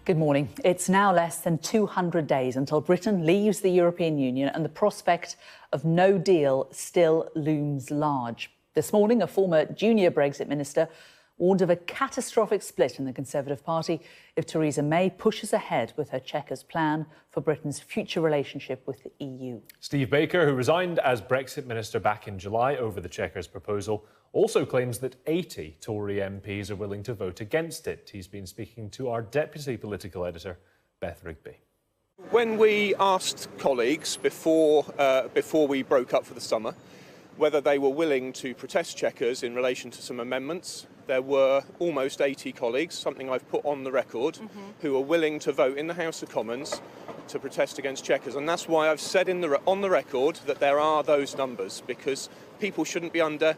Good morning. It's now less than 200 days until Britain leaves the European Union, and the prospect of no deal still looms large. This morning, a former junior Brexit minister warned of a catastrophic split in the Conservative Party if Theresa May pushes ahead with her Chequers plan for Britain's future relationship with the EU. Steve Baker, who resigned as Brexit minister back in July over the Chequers proposal, also claims that 80 Tory MPs are willing to vote against it. He's been speaking to our deputy political editor, Beth Rigby. When we asked colleagues before we broke up for the summer whether they were willing to protest Chequers in relation to some amendments, there were almost 80 colleagues, something I've put on the record, who are willing to vote in the House of Commons to protest against Chequers. And that's why I've said on the record that there are those numbers, because people shouldn't be under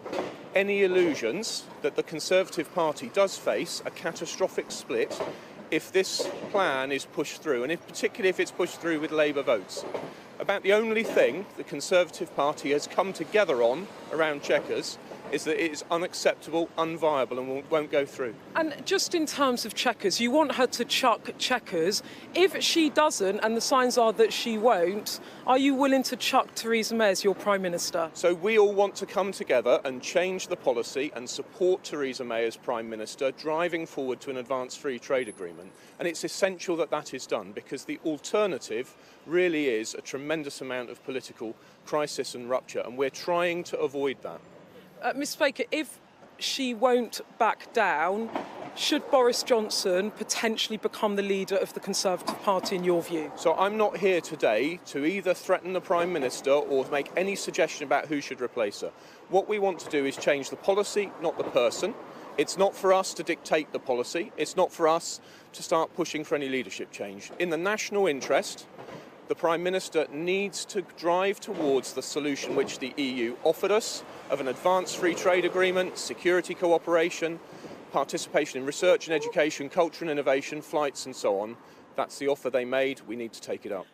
any illusions that the Conservative Party does face a catastrophic split if this plan is pushed through, and particularly if it's pushed through with Labour votes. About the only thing the Conservative Party has come together on around Chequers is that it is unacceptable, unviable and won't go through. And just in terms of Chequers, you want her to chuck Chequers. If she doesn't, and the signs are that she won't, are you willing to chuck Theresa May as your Prime Minister? So we all want to come together and change the policy and support Theresa May as Prime Minister, driving forward to an advanced free trade agreement. And it's essential that that is done, because the alternative really is a tremendous amount of political crisis and rupture, and we're trying to avoid that. Ms Baker, if she won't back down, should Boris Johnson potentially become the leader of the Conservative Party in your view? So I'm not here today to either threaten the Prime Minister or make any suggestion about who should replace her. What we want to do is change the policy, not the person. It's not for us to dictate the policy. It's not for us to start pushing for any leadership change. In the national interest, the Prime Minister needs to drive towards the solution which the EU offered us of an advanced free trade agreement, security cooperation, participation in research and education, culture and innovation, flights and so on. That's the offer they made. We need to take it up.